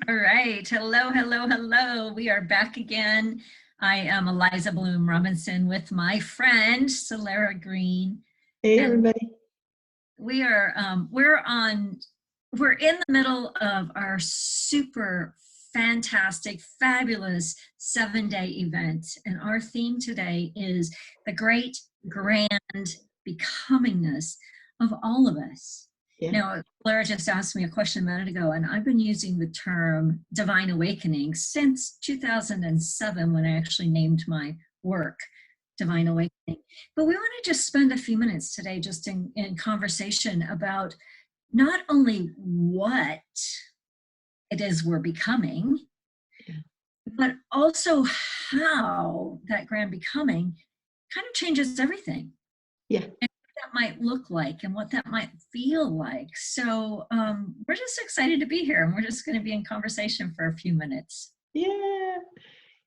All right. Hello, hello, hello. We are back again. I am Eliza Bloom Robinson with my friend Solara Green, Hey and everybody. we are we're in the middle of our super fantastic, fabulous 7-day event, and our theme today is the great grand becomingness of all of us. Yeah. Now, Blair just asked me a question a minute ago, and I've been using the term divine awakening since 2007 when I actually named my work Divine Awakening. But we want to just spend a few minutes today just in conversation about not only what it is we're becoming, Yeah. but also how that grand becoming kind of changes everything. Yeah. That might look like and what that might feel like. So we're just excited to be here, and we're just going to be in conversation for a few minutes. Yeah.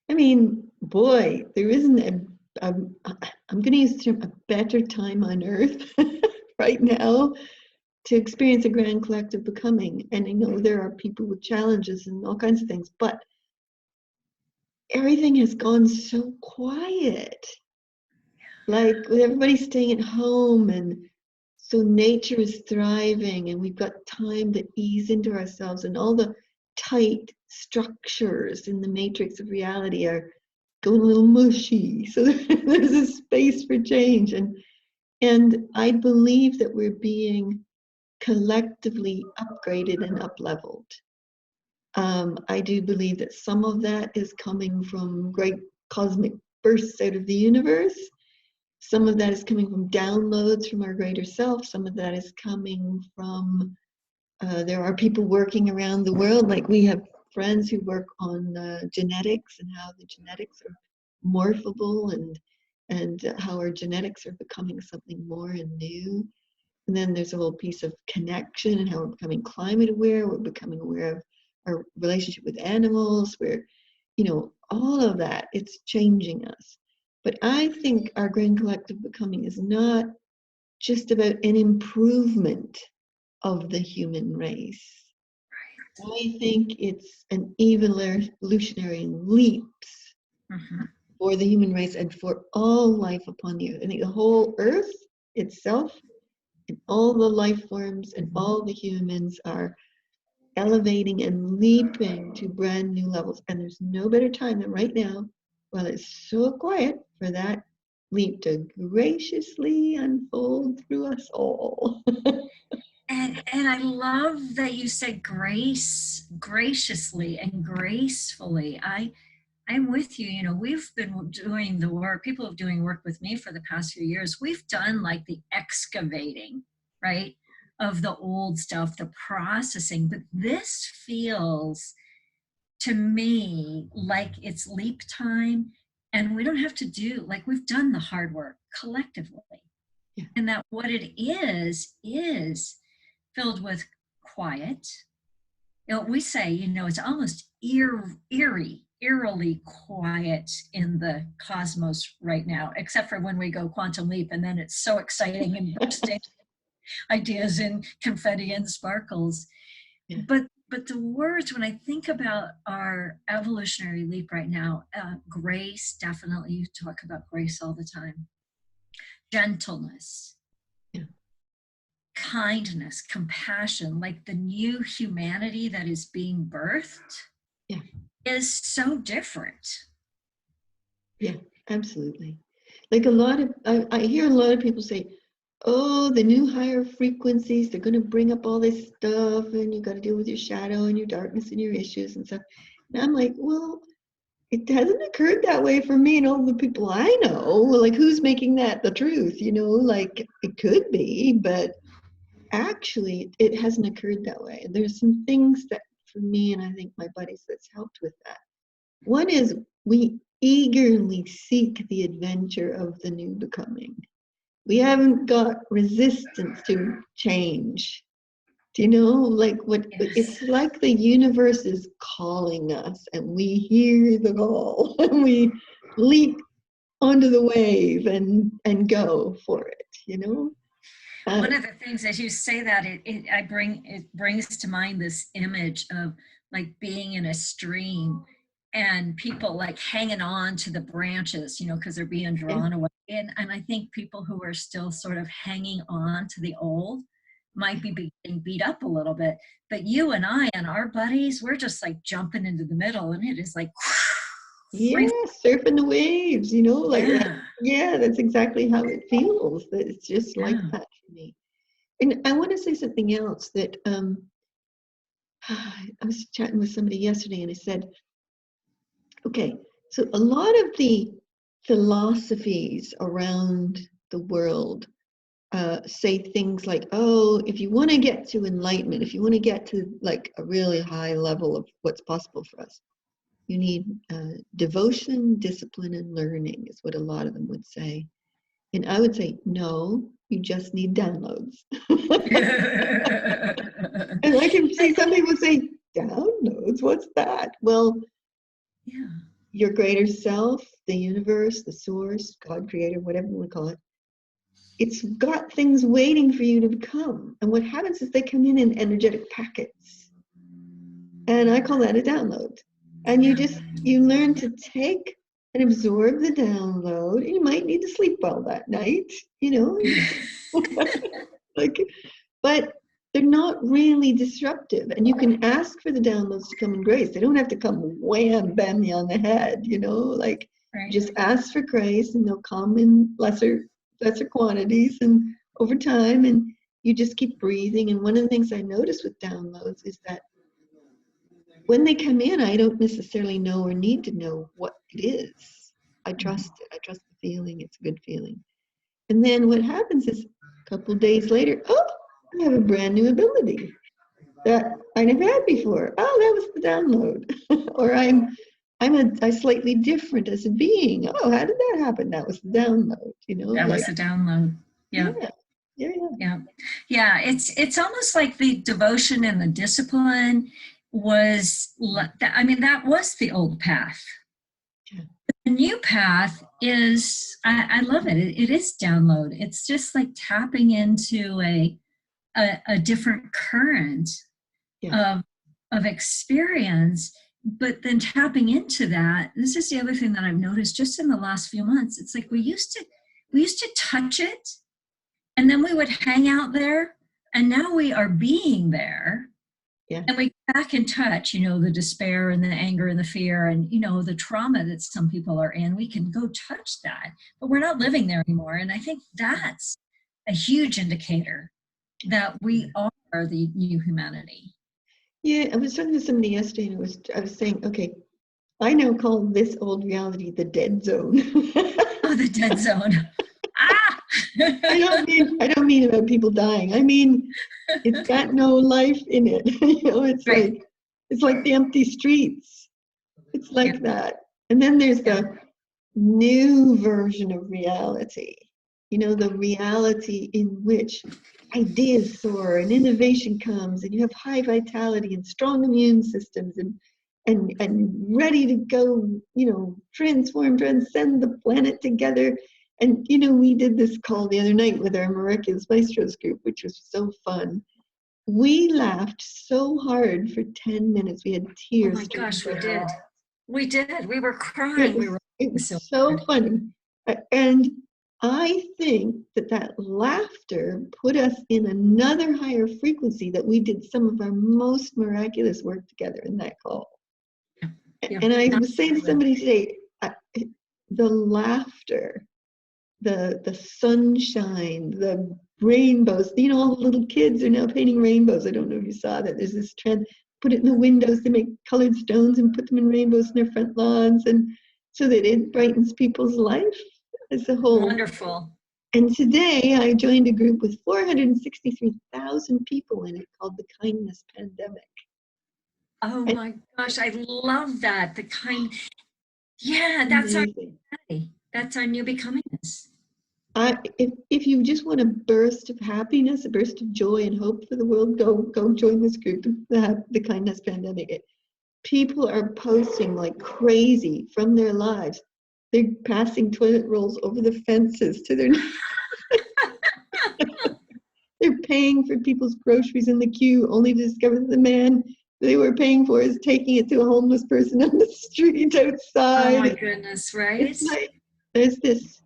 I mean, boy, there isn't I'm going to use the term a better time on earth right now to experience a grand collective becoming. And I know there are people with challenges and all kinds of things, but everything has gone so quiet. Like with everybody staying at home, and so nature is thriving, and we've got time to ease into ourselves, and all the tight structures in the matrix of reality are going a little mushy. So there's a space for change, and I believe that we're being collectively upgraded and upleveled. I do believe that some of that is coming from great cosmic bursts out of the universe. Some of that is coming from downloads from our greater self. Some of that is coming from, there are people working around the world. Like we have friends who work on genetics and how the genetics are morphable, and how our genetics are becoming something more and new. And then there's a whole piece of connection and how we're becoming climate aware. We're becoming aware of our relationship with animals. All of that, it's changing us. But I think our grand collective becoming is not just about an improvement of the human race. I think it's an evolutionary leaps Mm-hmm. for the human race and for all life upon the earth. I think the whole earth itself and all the life forms and all the humans are elevating and leaping to brand new levels. And there's no better time than right now, while it's so quiet, for that leap to graciously unfold through us all. And I love that you said graciously and gracefully. I'm with you. You know, we've been doing the work, people have doing work with me for the past few years. We've done like the excavating, right? Of the old stuff, the processing. But this feels to me like it's leap time, and we don't have to do, like, we've done the hard work collectively. Yeah. And that what it is filled with quiet. You know, we say, it's almost eerily quiet in the cosmos right now, except for when we go quantum leap, and then it's so exciting and bursting ideas and confetti and sparkles. Yeah. But the words, when I think about our evolutionary leap right now, grace, definitely, you talk about grace all the time, gentleness, Yeah. kindness, compassion, like the new humanity that is being birthed Yeah. is so different. Yeah, absolutely. Like I hear a lot of people say, oh, the new higher frequencies, they're going to bring up all this stuff, and you got to deal with your shadow and your darkness and your issues and stuff. And I'm like, well, it hasn't occurred that way for me and all the people I know. Like, who's making that the truth? Like it could be, but actually, it hasn't occurred that way. There's some things that, for me, and I think my buddies, that's helped with that. One is we eagerly seek the adventure of the new becoming. We haven't got resistance to change. Do you know, like what Yes. it's like the universe is calling us, and we hear the call and we leap onto the wave and go for it, Uh, One of the things as you say that it brings to mind this image of like being in a stream and people like hanging on to the branches, you know, because they're being yeah, drawn away. And I think people who are still sort of hanging on to the old might be being beat up a little bit. But you and I and our buddies, we're just like jumping into the middle, and it is like yeah, free. surfing the waves, like that. Yeah, Yeah, that's exactly how it feels. That it's just like yeah. that for me. And I want to say something else that I was chatting with somebody yesterday and I said, okay, so a lot of the philosophies around the world say things like, oh, if you want to get to enlightenment, if you want to get to like a really high level of what's possible for us, you need devotion, discipline, and learning, is what a lot of them would say. And I would say, no, you just need downloads. And I can see some people say, downloads, what's that? Well, Yeah. your greater self, the universe, the source, God creator, whatever you want to call it, it's got things waiting for you to become. And what happens is they come in energetic packets. And I call that a download. And you learn to take and absorb the download. You might need to sleep well that night, like, but they're not really disruptive. And you can ask for the downloads to come in grace. They don't have to come wham, bam you on the head, like Right. just ask for grace and they'll come in lesser quantities and over time, and you just keep breathing. And one of the things I notice with downloads is that when they come in, I don't necessarily know or need to know what it is. I trust it. I trust the feeling. It's a good feeling. And then what happens is a couple of days later, oh, I have a brand new ability that I never had before. Oh, that was the download. Or I'm slightly different as a being. Oh, how did that happen? That was the download, That like, was a download. Yeah. yeah, yeah, yeah. Yeah. Yeah. It's almost like the devotion and the discipline I mean, that was the old path. Yeah. The new path is, I love it. It is download. It's just like tapping into a different current Yeah. of, of experience, but then tapping into that. This is the other thing that I've noticed just in the last few months. It's like we used to touch it and then we would hang out there, and now we are being there, Yeah. and we get back in touch, the despair and the anger and the fear and the trauma that some people are in. We can go touch that, but we're not living there anymore. And I think that's a huge indicator that we are the new humanity. Yeah, I was talking to somebody yesterday and I was saying, okay, I now call this old reality the dead zone. Oh, the dead zone. Ah. I don't mean about people dying. I mean it's got no life in it. It's Right. like the empty streets. It's like Yeah. that. And then there's Yeah. the new version of reality. The reality in which ideas soar and innovation comes and you have high vitality and strong immune systems and ready to go, transcend the planet together. And we did this call the other night with our Miraculous Maestros group, which was so fun. We laughed so hard for 10 minutes. We had Oh tears my streaming gosh, we down our did. eyes. We did. We were It crying. We was were it so was so good. funny. And I think that laughter put us in another higher frequency, that we did some of our most miraculous work together in that call. Yeah. Yeah. And I was saying to Absolutely. somebody today, the laughter, the sunshine, the rainbows, all the little kids are now painting rainbows. I don't know if you saw that. There's this trend, put it in the windows, they make colored stones and put them in rainbows in their front lawns, and so that it brightens people's life as a whole. Wonderful. And today I joined a group with 463,000 people in it called the Kindness Pandemic. Oh And my gosh, I love that. The kind, yeah, amazing. that's our new becomingness. If you just want a burst of happiness, a burst of joy and hope for the world, go join this group, the Kindness Pandemic. People are posting like crazy from their lives. They're passing toilet rolls over the fences to their They're paying for people's groceries in the queue only to discover that the man they were paying for is taking it to a homeless person on the street Oh my outside. goodness, right? It's like there's this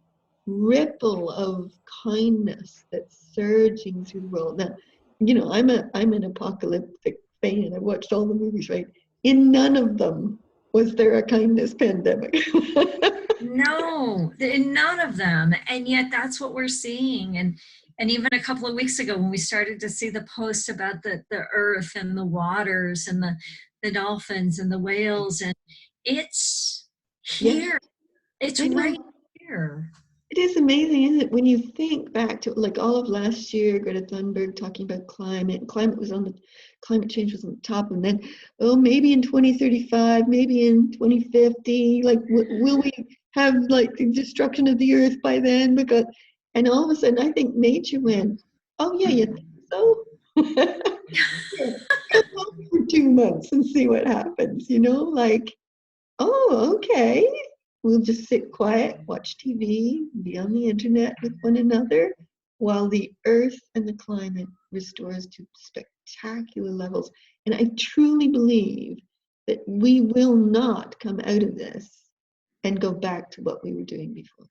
ripple of kindness that's surging through the world. Now, I'm an apocalyptic fan. I watched all the movies, right? In none of them was there a kindness pandemic. No, in none of them. And yet that's what we're seeing. And even a couple of weeks ago when we started to see the posts about the earth and the waters and the dolphins and the whales, and it's Yeah, here. It's I know. right here. It is amazing, isn't it? When you think back to like all of last year, Greta Thunberg talking about climate change was on the top, and then, oh, maybe in 2035, maybe in 2050, like will we have like the destruction of the earth by then? Because, and all of a sudden, I think nature went, oh yeah, you think so? Here, come on for 2 months and see what happens. Like, oh, okay. We'll just sit quiet, watch TV, be on the internet with one another while the earth and the climate restores to spectacular levels. And I truly believe that we will not come out of this and go back to what we were doing before.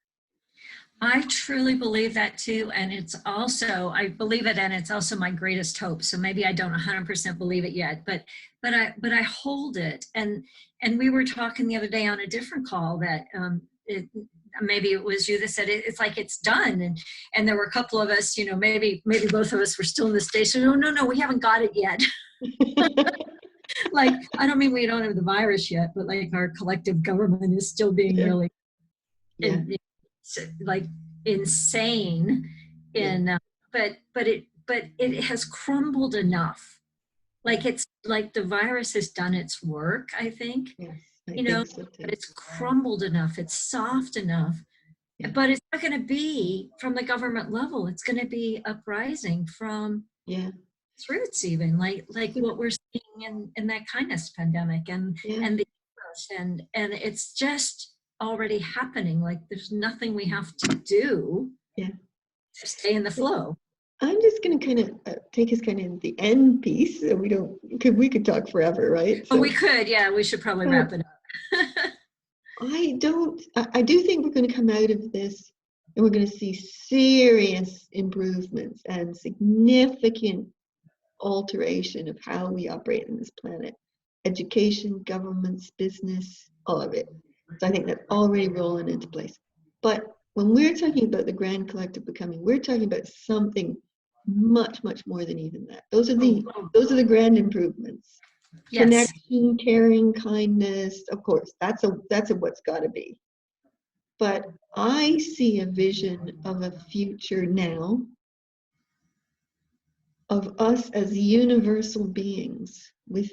I truly believe that too. And I believe it, and it's also my greatest hope. So maybe I don't 100% believe it yet, but I hold it. And we were talking the other day on a different call that, maybe it was you that said it's like it's done. And there were a couple of us, maybe both of us were still in the station. Oh, no, we haven't got it yet. Like, I don't mean we don't have the virus yet, but like our collective government is still being Yeah. really Yeah. like insane Yeah. in but it has crumbled enough, like it's like the virus has done its work, I think. Yes, I you know think so but too. it's crumbled enough, it's soft enough. Yeah. But it's not going to be from the government level, it's going to be uprising from Yeah. its roots, even like what we're seeing in that kindness pandemic Yeah. and the and it's just already happening. Like there's nothing we have to do Yeah. to stay in the flow. I'm just going to kind of take us kind of the end piece, and we could talk forever, right? But we could, yeah, we should probably But wrap it up. I do think we're going to come out of this and we're going to see serious improvements and significant alteration of how we operate on this planet. Education, governments, business, all of it. So I think that's already rolling into place. But when we're talking about the grand collective becoming, we're talking about something much, much more than even that. Those are the grand improvements. Yes. Connection, caring, kindness, of course, that's a what's got to be. But I see a vision of a future now of us as universal beings with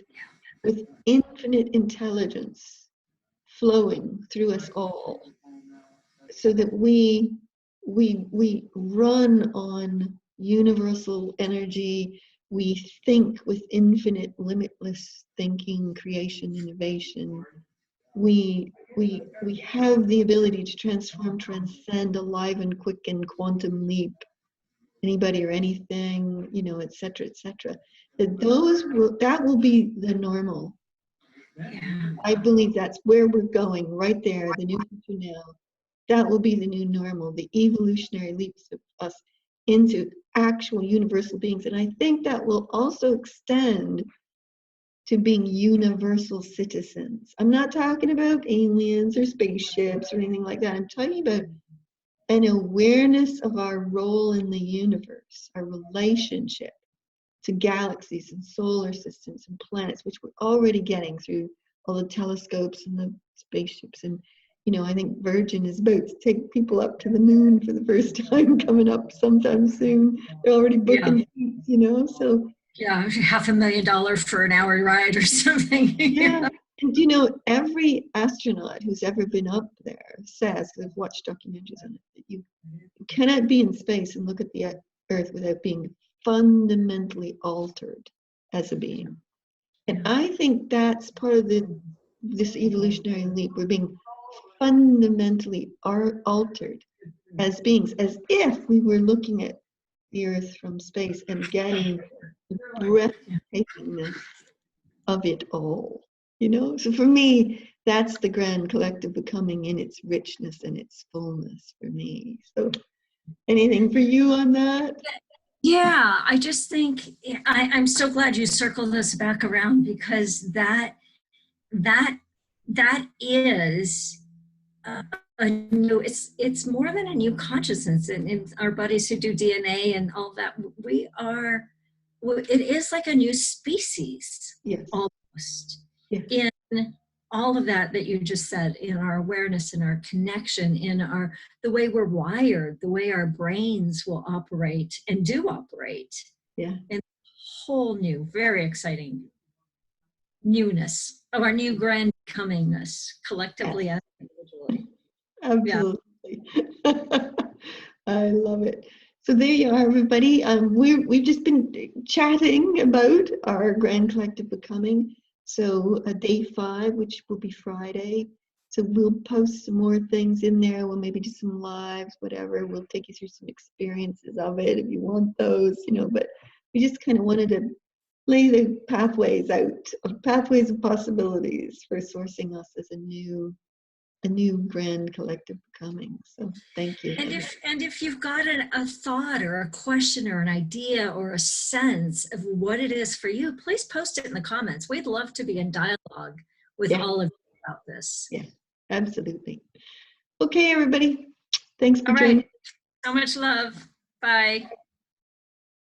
infinite intelligence flowing through us all, so that we run on universal energy. We think with infinite, limitless thinking, creation, innovation. We have the ability to transform, transcend, alive and quicken, quantum leap anybody or anything, et cetera, et cetera. That will be the normal. Yeah. I believe that's where we're going, right there, the new future now. That will be the new normal, the evolutionary leaps of us into actual universal beings. And I think that will also extend to being universal citizens. I'm not talking about aliens or spaceships or anything like that. I'm talking about an awareness of our role in the universe, our relationship to galaxies and solar systems and planets, which we're already getting through all the telescopes and the spaceships. And I think Virgin is about to take people up to the moon for the first time, coming up sometime soon. They're already booking seats, so yeah, $500,000 for an hour ride or something. yeah. And every astronaut who's ever been up there says, because I've watched documentaries on it, that you cannot be in space and look at the Earth without being fundamentally altered as a being. And I think that's part of this evolutionary leap. We're being fundamentally altered as beings, as if we were looking at the Earth from space and getting the breathtakingness of it all. You know, so for me, that's the grand collective becoming in its richness and its fullness for me. So, anything for you on that? Yeah, I just think I'm so glad you circled us back around, because that that is a new, it's more than a new consciousness. And our buddies who do DNA and all that, we are, it is like a new species Yes. almost, Yes. in all of that you just said, in our awareness, in our connection, in our, the way we're wired, the way our brains will operate and do operate. Yeah. And whole new, very exciting newness of our new grand becomingness, collectively Yes. as individually. Absolutely. I love it. So there you are, everybody. We've just been chatting about our grand collective becoming. So day 5, which will be Friday. So we'll post some more things in there. We'll maybe do some lives, whatever. We'll take you through some experiences of it if you want those, you know. But we just kind of wanted to lay the pathways out, pathways of possibilities for sourcing us as a new grand collective becoming. So thank you. And if you've got a thought or a question or an idea or a sense of what it is for you, please post it in the comments. We'd love to be in dialogue with all of you about this. Yeah, absolutely. Okay, everybody. Thanks for All joining. right. So much love. Bye.